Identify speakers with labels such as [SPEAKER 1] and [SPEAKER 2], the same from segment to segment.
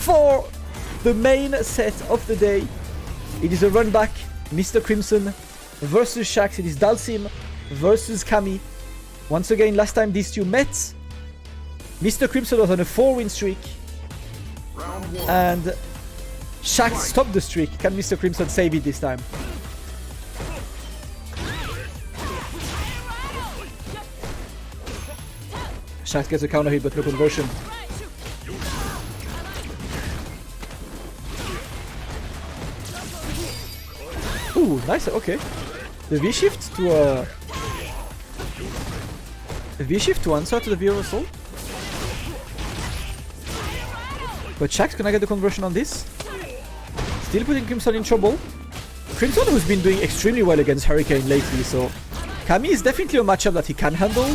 [SPEAKER 1] for the main set of the day. It is a run back. MrCrimson versus Shakz. It is Dhalsim versus Cammy. Once again, last time these two met, MrCrimson was on a 4-win streak. And Shakz stopped the streak. Can MrCrimson save it this time? Shakz gets a counter hit, but no conversion. Ooh, nice. Okay. The V-shift to the V-shift to answer to the V-reversal. But Shakz, can I get the conversion on this? Still putting Crimson in trouble. Crimson, who's been doing extremely well against Hurricane lately, so Cammy is definitely a matchup that he can handle.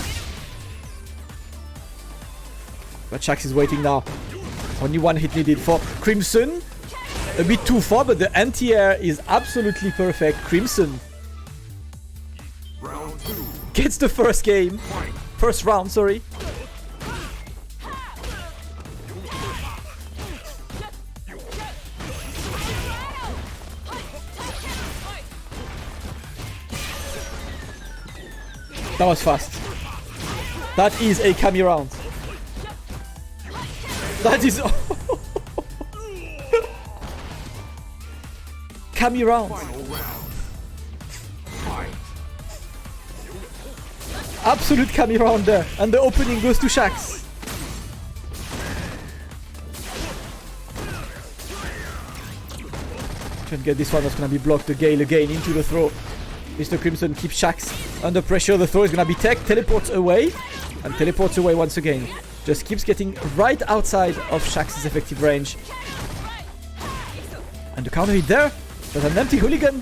[SPEAKER 1] But Shakz is waiting now. Only one hit needed for Crimson. A bit too far, but the anti-air is absolutely perfect. Crimson gets the first game. First round, sorry. That was fast. That is a Cammy round. That is... Cammy round. Absolute Cammy round there. And the opening goes to Shakz. Try and get this one. That's going to be blocked. The Gale again into the throw. MrCrimson keeps Shakz under pressure. The throw is going to be tech. Teleports away. And teleports away once again. Just keeps getting right outside of Shax's effective range. And the counter hit there. There's an empty hooligan.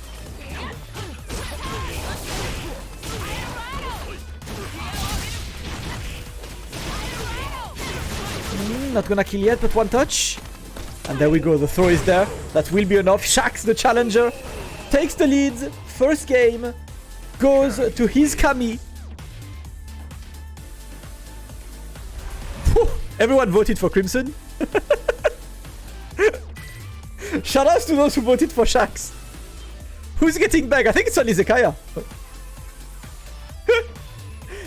[SPEAKER 1] Not gonna kill yet, but one touch. And there we go. The throw is there. That will be enough. Shakz, the challenger, takes the lead. First game goes to his Cammy. Everyone voted for Crimson. Shoutouts to those who voted for Shakz. Who's getting back? I think it's only Zekaya.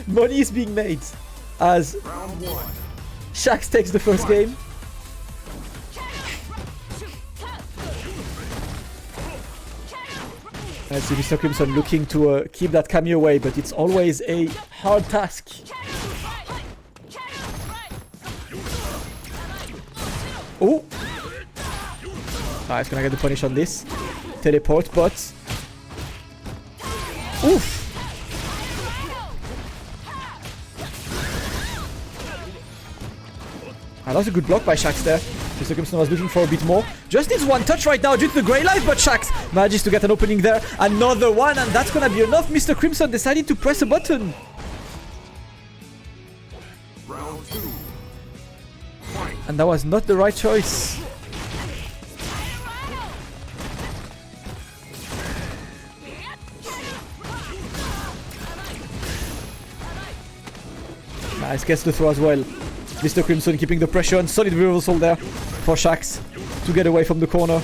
[SPEAKER 1] Money is being made as Shakz takes the first game. Let's see MrCrimson looking to keep that Cammy away, but it's always a hard task. Oh! He's gonna get the punish on this. Teleport, but... Oof! That was a good block by Shakz there. MrCrimson was looking for a bit more. Just needs one touch right now due to the grey life, but Shakz manages to get an opening there. Another one, and that's gonna be enough. MrCrimson decided to press a button.
[SPEAKER 2] Round 2.
[SPEAKER 1] And that was not the right choice. Nice, gets the throw as well. MrCrimson keeping the pressure and solid reversal there for Shakz to get away from the corner.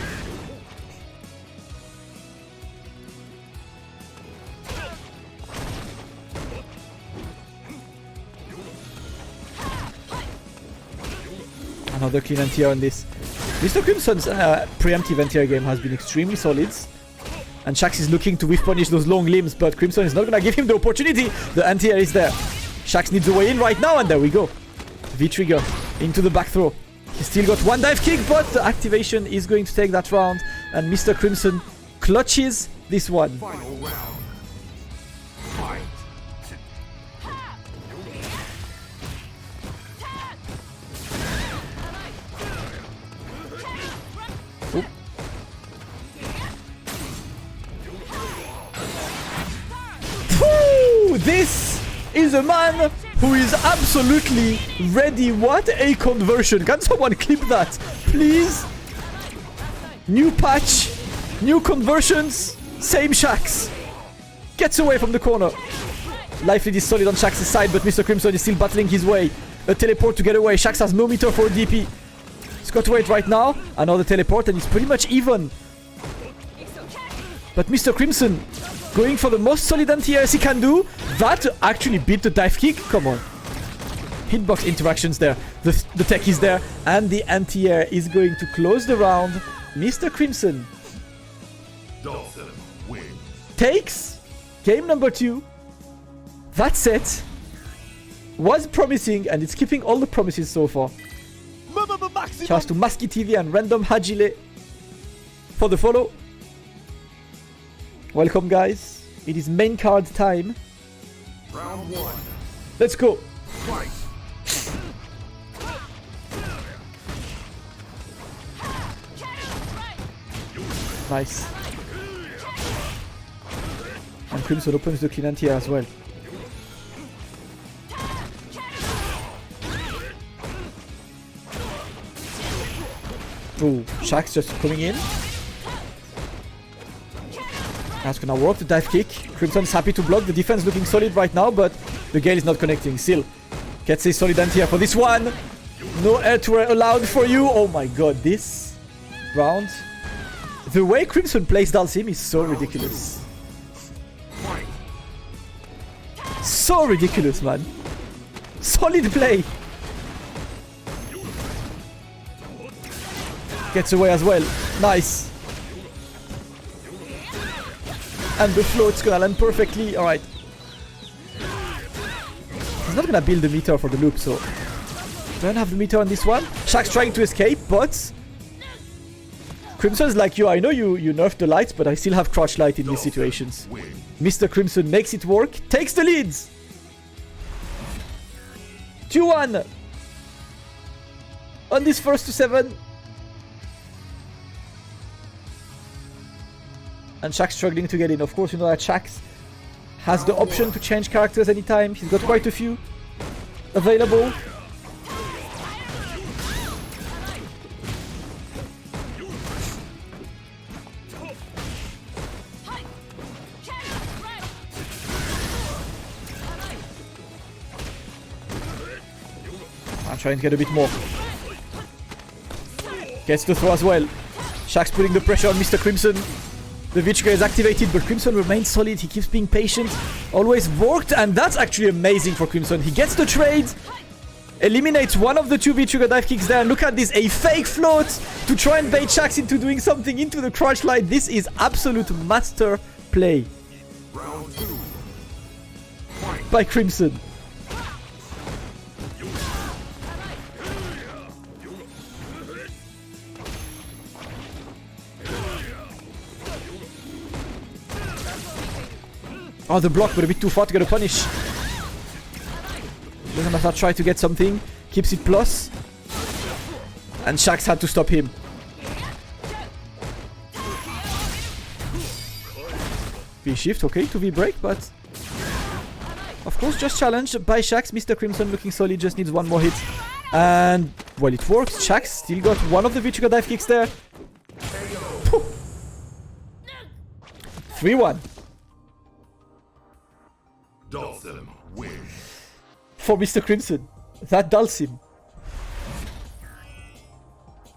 [SPEAKER 1] Another clean anti-air on this. MrCrimson's preemptive anti-air game has been extremely solid. And Shakz is looking to whiff punish those long limbs, but Crimson is not going to give him the opportunity. The anti-air is there. Shakz needs a way in right now, and there we go. V-trigger into the back throw. He's still got one dive kick, but the activation is going to take that round. And MrCrimson clutches this one.
[SPEAKER 2] Final round. Fight.
[SPEAKER 1] Woo! This is a man who is absolutely ready. What a conversion. Can someone clip that, please? New patch, new conversions, same Shakz. Gets away from the corner. Life lead is solid on Shax's side, but MrCrimson is still battling his way. A teleport to get away. Shakz has no meter for DP. Scott wait right now. Another teleport and it's pretty much even. But MrCrimson going for the most solid anti-airs he can do. That actually beat the dive kick. Come on. Hitbox interactions there. The tech is there. And the anti-air is going to close the round. MrCrimson
[SPEAKER 2] Dhalsim win.
[SPEAKER 1] takes game number 2. That set was promising and it's keeping all the promises so far. Shouts to Maski TV and Random Hajile for the follow. Welcome guys. It is main card time.
[SPEAKER 2] Round 1.
[SPEAKER 1] Let's go.
[SPEAKER 2] Fight.
[SPEAKER 1] Nice. And Crimson opens the clean anti-air as well. Oh, Shakz just coming in. That's gonna work the dive kick. Crimson is happy to block. The defense looking solid right now, but the Gale is not connecting. Still gets a solid anti-air for this one. No air to air allowed for you. Oh my god, this round. The way Crimson plays Dhalsim is so ridiculous. So ridiculous, man. Solid play. Gets away as well. Nice. And the float's gonna land perfectly. Alright. He's not gonna build the meter for the loop, so don't have the meter on this one. Shakz trying to escape, but Crimson's like you. I know you nerfed the lights, but I still have crouch light in these situations. MrCrimson makes it work. Takes the leads. 2-1 on this first to 7. And Shakz struggling to get in. Of course, you know that Shakz has the option to change characters anytime. He's got quite a few available. I'm trying to get a bit more. Gets the throw as well. Shakz putting the pressure on MrCrimson. The V trigger is activated, but Crimson remains solid. He keeps being patient. Always worked, and that's actually amazing for Crimson. He gets the trade, eliminates one of the 2 V trigger dive kicks there. And look at this, a fake float to try and bait Shakz into doing something into the crouch light. This is absolute master play
[SPEAKER 2] Round 2.
[SPEAKER 1] by Crimson. Oh, the block, but a bit too far to get a punish. Doesn't matter, try to get something. Keeps it plus. And Shakz had to stop him. V-shift, okay, to V-break, but of course just challenged by Shakz. MrCrimson looking solid, just needs one more hit. And, well, it works. Shakz still got one of the V-trigger dive kicks there. 3-1.
[SPEAKER 2] Dhalsim win.
[SPEAKER 1] For MrCrimson. That Dhalsim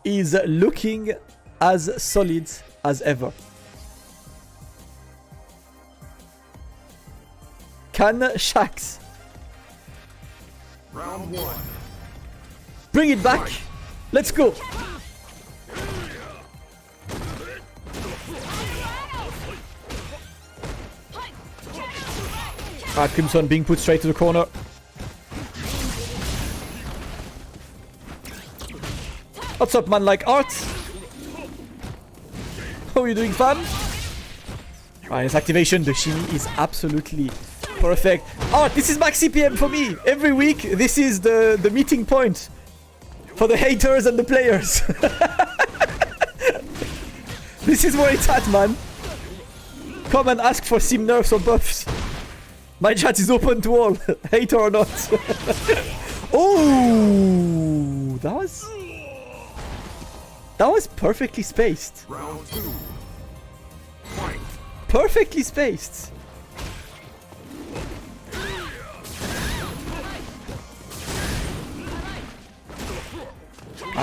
[SPEAKER 1] is looking as solid as ever. Can Shakz
[SPEAKER 2] Round 1.
[SPEAKER 1] bring it back? Let's go. Crimson being put straight to the corner. What's up, man like Art? How are you doing, fam? Alright, his activation, the shimmy is absolutely perfect. Art, this is max CPM for me. Every week, this is the meeting point for the haters and the players. This is where it's at, man. Come and ask for sim nerfs or buffs. My chat is open to all, hater or not. Oh, that was perfectly spaced.
[SPEAKER 2] Round 2. Fight.
[SPEAKER 1] Perfectly spaced.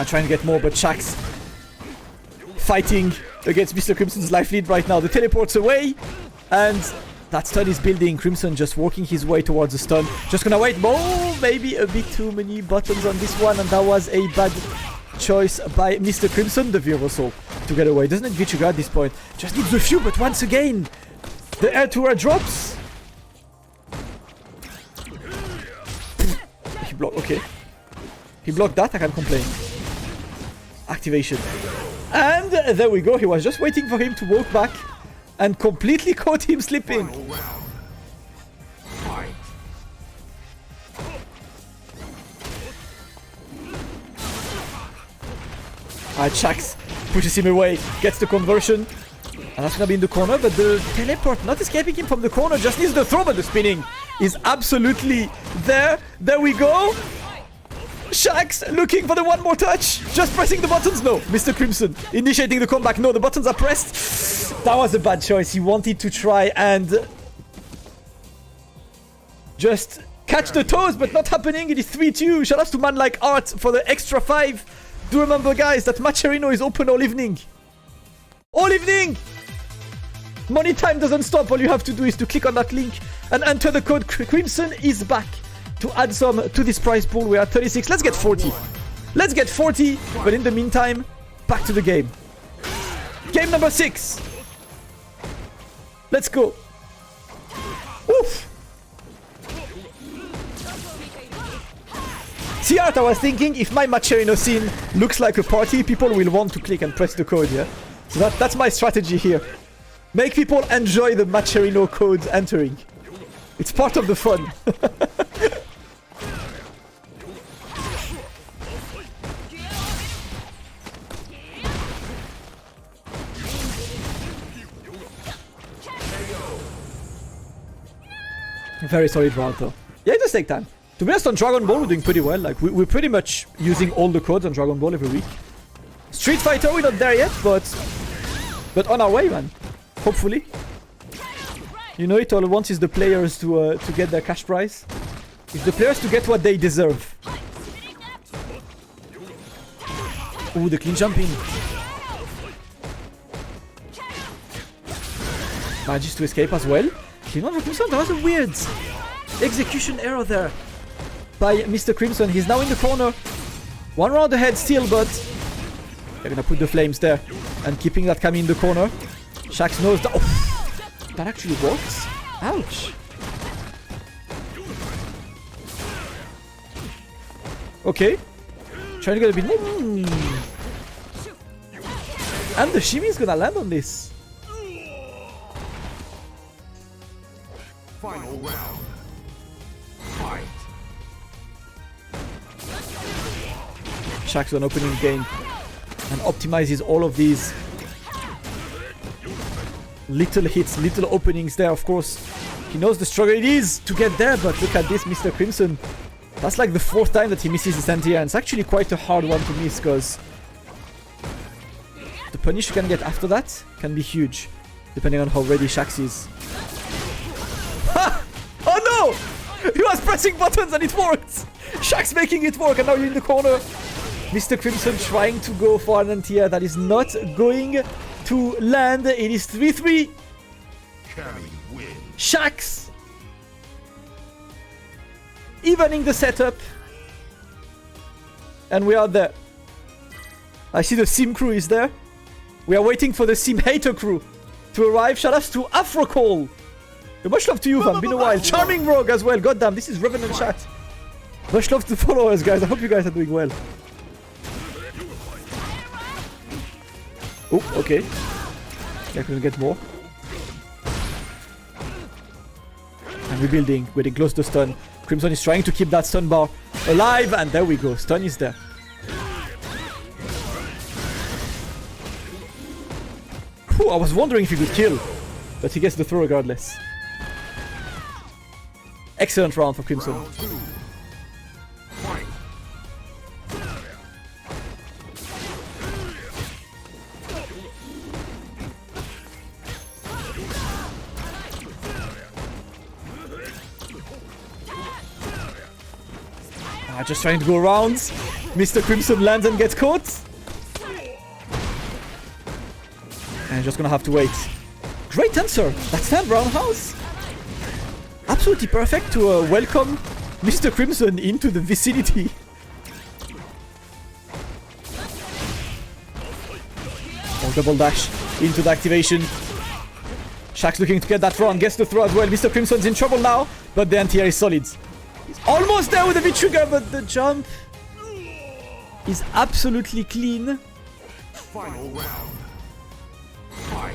[SPEAKER 1] Trying to get more, but Shakz fighting against MrCrimson's life lead right now. The teleport's away, and that stun is building. Crimson just working his way towards the stun. Just gonna wait. Oh, maybe a bit too many buttons on this one, and that was a bad choice by MrCrimson. The Veer also to get away. Doesn't need Vichuga at this point. Just needs a few, but once again, the air to air drops. He blocked. Okay. He blocked that. I can't complain. Activation. And there we go. He was just waiting for him to walk back and completely caught him slipping.
[SPEAKER 2] Final round. Fight.
[SPEAKER 1] Alright, Shakz pushes him away, gets the conversion. And that's gonna be in the corner, but the teleport not escaping him from the corner, just needs the throw, but the spinning is absolutely there. There we go. Shakz looking for the one more touch. Just pressing the buttons. No, MrCrimson initiating the comeback. No, the buttons are pressed. That was a bad choice. He wanted to try and just catch the toes, but not happening. It is 3-2. Shout out to man like Art for the extra 5. Do remember, guys, that Macherino is open all evening. All evening! Money time doesn't stop. All you have to do is to click on that link and enter the code. Crimson is back to add some to this prize pool. We are at 36. Let's get 40. Let's get 40. But in the meantime, back to the game. Game number 6. Let's go. Oof. See, Art, I was thinking if my Macherino scene looks like a party, people will want to click and press the code, yeah? So that's my strategy here. Make people enjoy the Macherino codes entering. It's part of the fun. Very solid round though. Yeah, it does take time. To be honest, on Dragon Ball, we're doing pretty well. Like, we're pretty much using all the codes on Dragon Ball every week. Street Fighter, we're not there yet, but on our way, man. Hopefully. You know, it all it wants is the players to get their cash prize. It's the players to get what they deserve. Ooh, the clean jumping. Manages to escape as well. That was a weird execution error there by MrCrimson. He's now in the corner. One round ahead still, but they're gonna put the flames there and keeping that Cammy in the corner. Shakz knows that. Oh, that actually works. Ouch. Okay. Trying to get a bit more. And the shimmy is gonna land on this.
[SPEAKER 2] Final round. Fight.
[SPEAKER 1] Shakz on opening game and optimizes all of these little hits, little openings there. Of course, he knows the struggle it is to get there, but look at this, MrCrimson. That's like the 4th time that he misses his anti-air, and it's actually quite a hard one to miss because the punish you can get after that can be huge, depending on how ready Shakz is. Ha! Oh no! He was pressing buttons and it worked! Shakz making it work, and now you're in the corner. MrCrimson trying to go for an anti-air that is not going to land. It is 3-3.
[SPEAKER 2] Cammy wins.
[SPEAKER 1] Shakz evening the setup. And we are there. I see the Sim crew is there. We are waiting for the Sim hater crew to arrive. Shout outs to Afrocall. Much love to you, fam. Been a while. Charming Rogue as well. Goddamn, this is Revenant chat. Much love to followers, guys. I hope you guys are doing well. Oh, okay. Yeah, can we get more? And rebuilding. Getting close to stun. Crimson is trying to keep that stun bar alive. And there we go. Stun is there. Whew, I was wondering if he could kill. But he gets the throw regardless. Excellent round for Crimson.
[SPEAKER 2] Round 2. Fight.
[SPEAKER 1] Just trying to go around. MrCrimson lands and gets caught. And just gonna have to wait. Great answer. That stand roundhouse. Absolutely perfect to welcome MrCrimson into the vicinity. Oh, double dash into the activation. Shakz looking to get that run. Gets the throw as well. MrCrimson's in trouble now, but the anti-air is solid. He's almost there with the V-trigger, but the jump is absolutely clean.
[SPEAKER 2] Final round. Fight.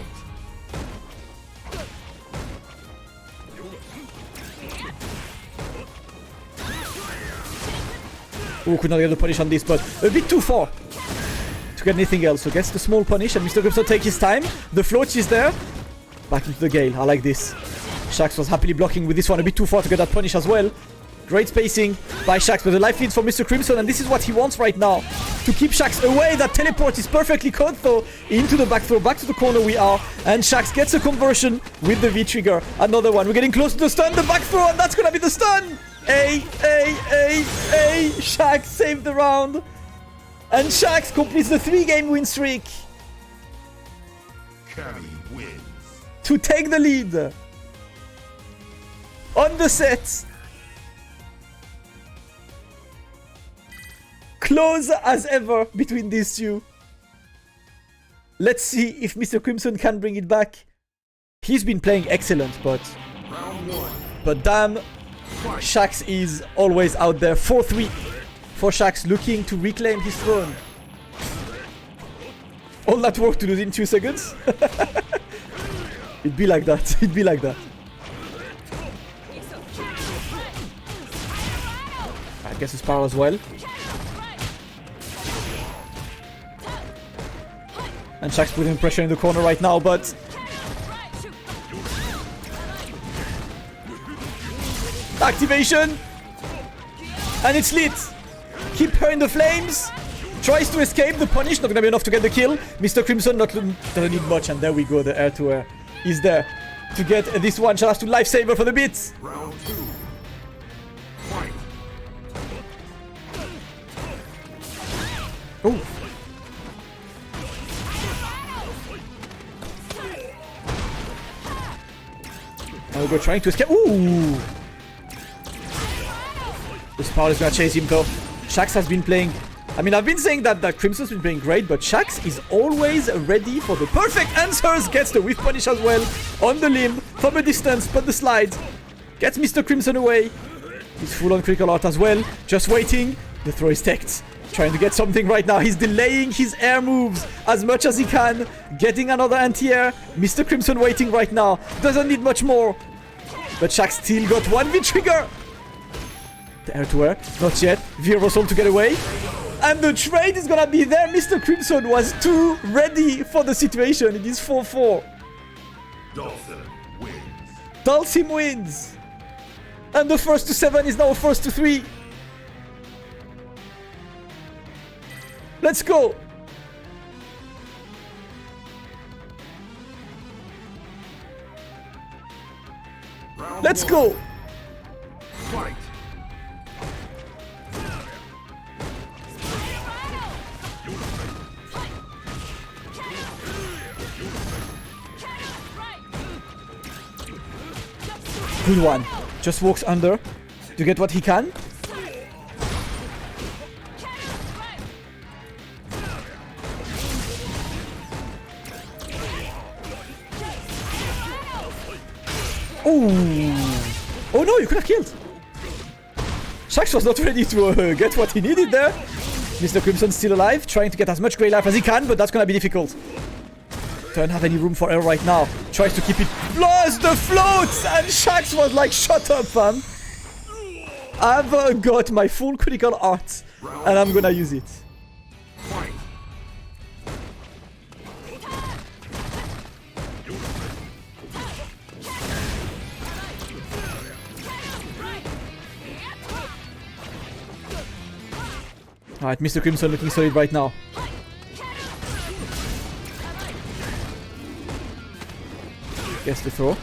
[SPEAKER 1] Oh, could not get the punish on this, but a bit too far to get anything else. So gets the small punish, and MrCrimson takes his time. The float is there. Back into the gale. I like this. Shakz was happily blocking with this one. A bit too far to get that punish as well. Great spacing by Shakz, but the life leads for MrCrimson, and this is what he wants right now. To keep Shakz away. That teleport is perfectly caught though. Into the back throw. Back to the corner we are. And Shakz gets a conversion with the V-trigger. Another one. We're getting close to the stun. The back throw, and that's gonna be the stun. Shakz saved the round. And Shakz completes the 3-game win streak
[SPEAKER 2] Cammy wins.
[SPEAKER 1] to take the lead on the set. Close as ever between these two. Let's see if MrCrimson can bring it back. He's been playing excellent, but
[SPEAKER 2] Round 1.
[SPEAKER 1] damn, Shakz is always out there. 4-3 for Shakz, looking to reclaim his throne. All that work to lose in 2 seconds. It'd be like that. It'd be like that. I guess it's power as well. And Shakz putting pressure in the corner right now, but activation, and it's lit. Keep her in the flames. Tries to escape the punish, not gonna be enough to get the kill. MrCrimson doesn't need much, and there we go. The air-to-air is there to get this one. Shout out to Lifesaver for the bits.
[SPEAKER 2] Round 2. Fight.
[SPEAKER 1] Oh. Now we're trying to escape. Ooh! This power is gonna chase him though. Shakz has been playing. I mean, I've been saying that Crimson's been playing great, but Shakz is always ready for the perfect answers. Gets the whiff punish as well on the limb from a distance, but the slide gets MrCrimson away. He's full on critical art as well. Just waiting. The throw is teched. Trying to get something right now. He's delaying his air moves as much as he can. Getting another anti-air. MrCrimson waiting right now. Doesn't need much more. But Shakz still got one V-trigger. The air-to-air. Not yet. V-reversal to get away. And the trade is gonna be there. MrCrimson was too ready for the situation. It is 4-4.
[SPEAKER 2] Dhalsim wins.
[SPEAKER 1] Dhalsim wins. And the first to 7 is now a first to 3. Let's go.
[SPEAKER 2] Round
[SPEAKER 1] Let's
[SPEAKER 2] 1.
[SPEAKER 1] go.
[SPEAKER 2] Fight.
[SPEAKER 1] Good one. Just walks under to get what he can. Oh! Oh no, you could have killed. Shakz was not ready to get what he needed there. MrCrimson still alive, trying to get as much grey life as he can, but that's gonna be difficult. Don't have any room for error right now. Tries to keep it. Plus the floats! And Shakz was like, shut up, fam. I've got my full critical art, and I'm gonna use it.
[SPEAKER 2] Fight.
[SPEAKER 1] Alright, MrCrimson looking solid right now. Gets the throw.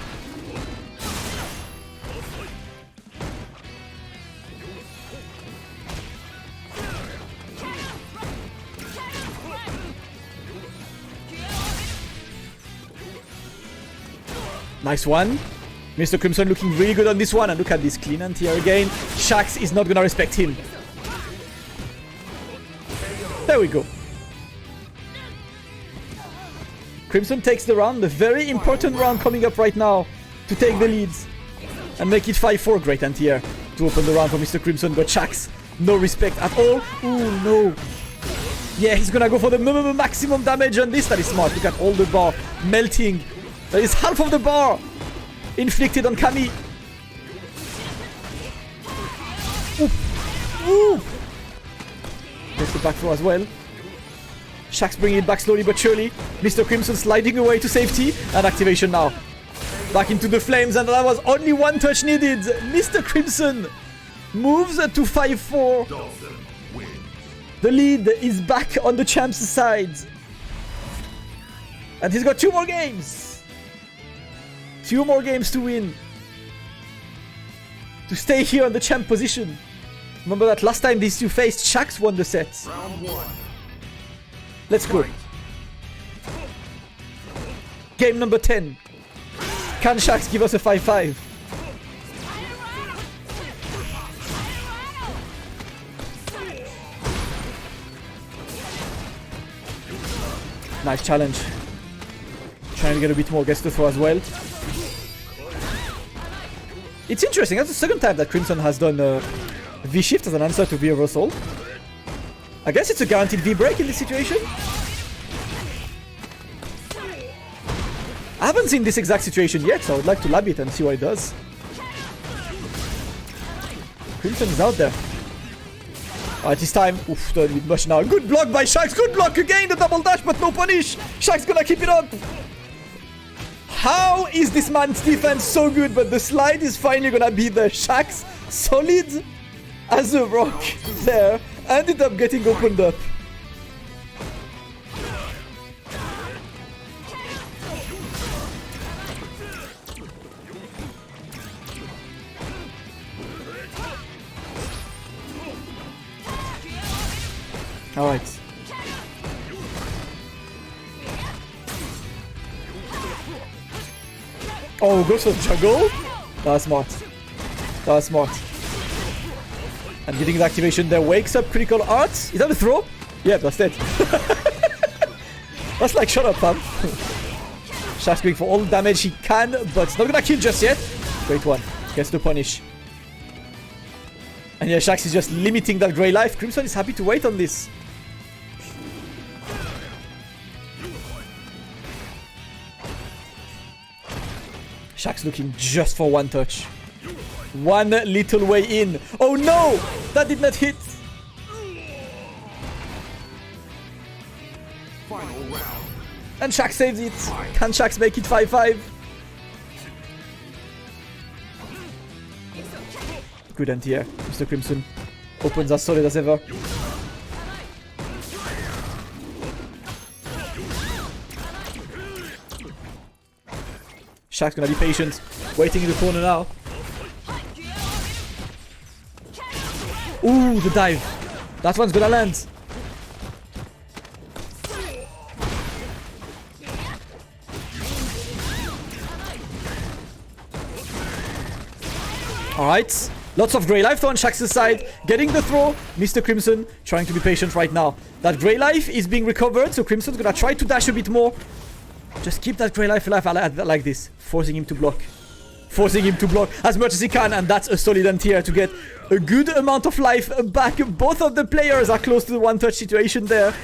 [SPEAKER 1] Nice one. MrCrimson looking really good on this one. And look at this clean anti-air again. Shakz is not going to respect him. There we go. Crimson takes the round. The very important round coming up right now to take the leads. And make it 5-4. Great anti-air to open the round for MrCrimson. But Shakz, no respect at all. Ooh, no. Yeah, he's going to go for the maximum damage on this. That is smart. Look at all the bar melting. That is half of the bar inflicted on Cammy. Ooh. Gets the back throw as well. Shakz bringing it back slowly but surely. MrCrimson sliding away to safety. And activation now. Back into the flames. And that was only one touch needed. MrCrimson moves to 5-4.
[SPEAKER 2] Dhalsim wins.
[SPEAKER 1] The lead is back on the champ's side. And he's got 2 more games. 2 more games to win. To stay here on the champ position. Remember that last time these two faced, Shakz won the set.
[SPEAKER 2] Round 1.
[SPEAKER 1] Let's go. Game number 10. Can Shakz give us a 5-5? Nice challenge. Trying to get a bit more gets to throw as well. It's interesting. That's the second time that Crimson has done V-shift as an answer to V-reversal. I guess it's a guaranteed V-break in this situation. I haven't seen this exact situation yet, so I would like to lab it and see what it does. Crimson is out there. Alright, this time. Oof, don't need much now. Good block by Shakz. Good block again. The double dash, but no punish. Shakz gonna keep it up. How is this man's defense so good? But the slide is finally gonna be the Shakz. Solid as a rock there. Ended up getting opened up. Alright. Oh, goes for the juggle? That was smart. That was smart. And getting the activation there wakes up critical art. Is that a throw? Yeah, that's it. That's like, shut up, fam. Shakz going for all the damage he can, but it's not gonna kill just yet. Great one. Gets the punish. And yeah, Shakz is just limiting that grey life. Crimson is happy to wait on this. Shakz looking just for one touch. One little way in. Oh no! That did not hit.
[SPEAKER 2] Final round.
[SPEAKER 1] And Shakz saves it. Can Shakz make it 5-5? Good anti-air. MrCrimson opens as solid as ever. Shakz gonna be patient, waiting in the corner now. Ooh, the dive. That one's gonna land. Alright. Lots of grey life though on Shax's side. Getting the throw. MrCrimson trying to be patient right now. That grey life is being recovered, so Crimson's gonna try to dash a bit more. Just keep that grey life alive like this. Forcing him to block. Forcing him to block as much as he can. And that's a solid anti-air to get a good amount of life back. Both of the players are close to the one-touch situation there.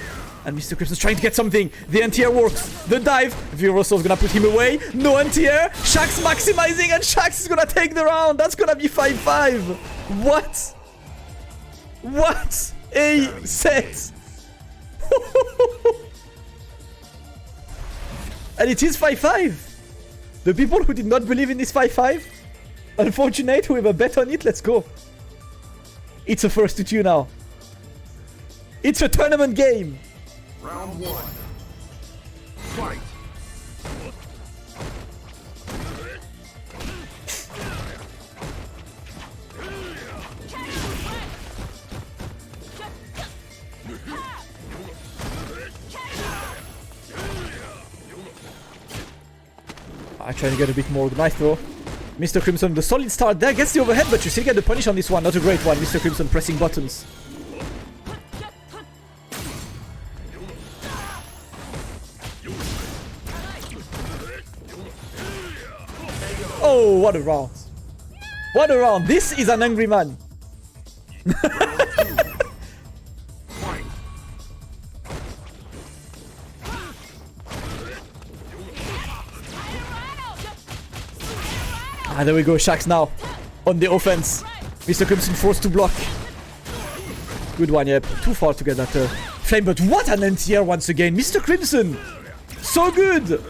[SPEAKER 1] And MrCrimson's trying to get something. The anti-air works. The dive. V-Russo's gonna put him away. No anti-air. Shakz maximizing and Shakz is gonna take the round. That's gonna be 5-5. What? What a set. And it is 5-5. The people who did not believe in this 5-5, unfortunate, whoever bet on it, let's go. It's a first to 2 now. It's a tournament game.
[SPEAKER 2] Round 1. Fight.
[SPEAKER 1] I try to get a bit more. Nice throw. MrCrimson, the solid start there. Gets the overhead, but you still get the punish on this one. Not a great one. MrCrimson pressing buttons. Oh, what a round. What a round. This is an angry man. There we go. Shakz now on the offense. MrCrimson forced to block. Good one, yep. Too far to get that flame, but what an anti-air once again. MrCrimson. So good.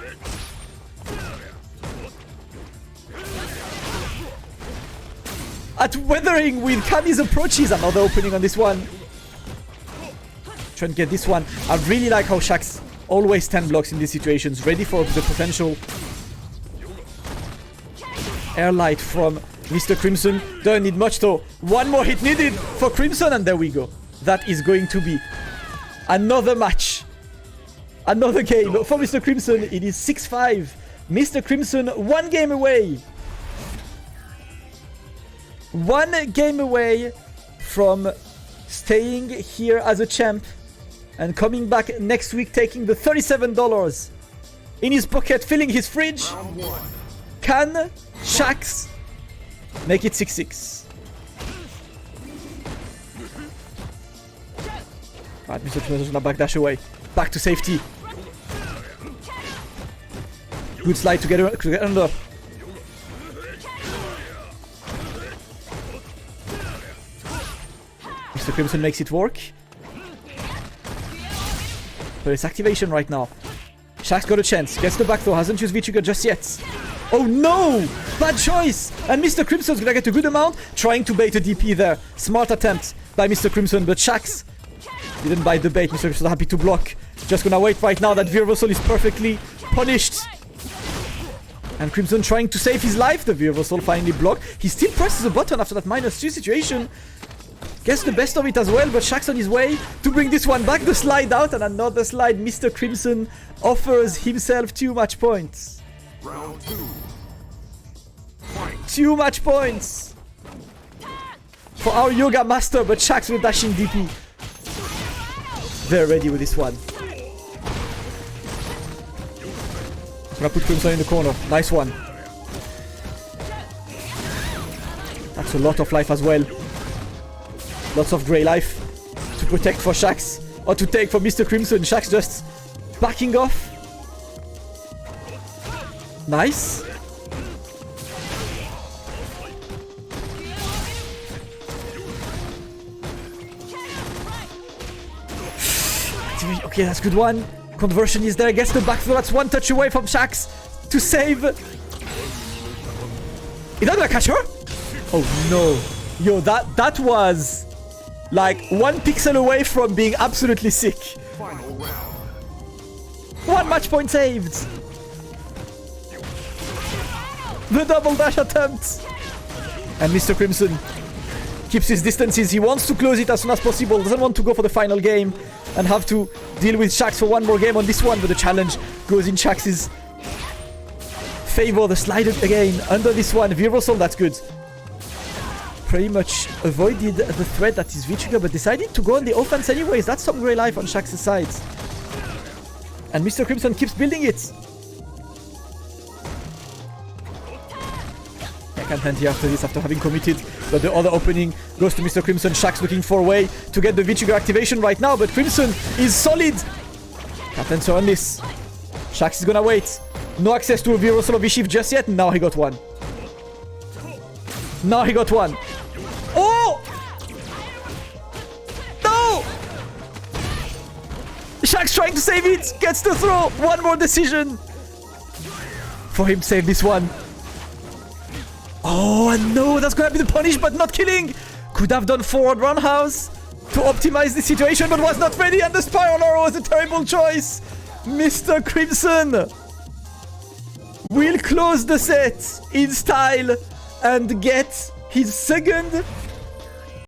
[SPEAKER 1] At weathering with Cammy's approaches. Another opening on this one. Trying to get this one. I really like how Shakz always 10 blocks in these situations. Ready for the potential air light from MrCrimson. Don't need much though. One more hit needed for Crimson, and there we go. That is going to be another match. Another game for MrCrimson. It is 6-5. MrCrimson 1 game away. 1 game away from staying here as a champ and coming back next week taking the $37 in his pocket, filling his fridge. Can Shakz make it 6-6? Alright, MrCrimson gonna backdash away. Back to safety. Good slide to get under. MrCrimson makes it work. But it's activation right now. Shakz got a chance. Gets the back throw. Hasn't used V-Trigger just yet. Oh no! Bad choice! And MrCrimson's gonna get a good amount. Trying to bait a DP there. Smart attempt by MrCrimson, but Shakz didn't bite the bait. MrCrimson happy to block. Just gonna wait right now. That V-Reversal is perfectly punished. And Crimson trying to save his life. The V-Reversal finally blocked. He still presses a button after that -2 situation. Gets the best of it as well, but Shakz on his way to bring this one back. The slide out and another slide. MrCrimson offers himself 2 match points.
[SPEAKER 2] Round 2. Fight.
[SPEAKER 1] 2 match points for our yoga master, but Shakz with dashing DP. Very ready with this one. Gonna put Crimson in the corner. Nice one. That's a lot of life as well. Lots of grey life to protect for Shakz, or to take for MrCrimson. Shakz just backing off. Nice. Okay, that's a good one. Conversion is there. Gets the back throw. That's 1 touch away from Shakz to save. Is that gonna catch her? Oh no. Yo, that was like 1 pixel away from being absolutely sick.
[SPEAKER 2] Final round.
[SPEAKER 1] 1 match point saved. The double dash attempt. And MrCrimson keeps his distances. He wants to close it as soon as possible. Doesn't want to go for the final game and have to deal with Shakz for 1 more game on this one. But the challenge goes in Shax's favor. The slide again under this one. V-Reversal, that's good. Pretty much avoided the threat that is V-Trigger, but decided to go on the offense anyways. That's some grey life on Shax's side. And MrCrimson keeps building it. I can't hand here after this, after having committed. But the other opening goes to MrCrimson. Shakz looking for a way to get the V-Trigger activation right now, but Crimson is solid. Can't answer on this. Shakz is gonna wait. No access to a V-Reversal or V-Shift just yet. Now he got one. Now he got one. Oh! No! Shakz trying to save it. Gets the throw. 1 more decision for him to save this one. Oh no, that's gonna be the punish, but not killing. Could have done forward roundhouse to optimize the situation, but was not ready, and the spiral arrow was a terrible choice. MrCrimson will close the set in style and get his second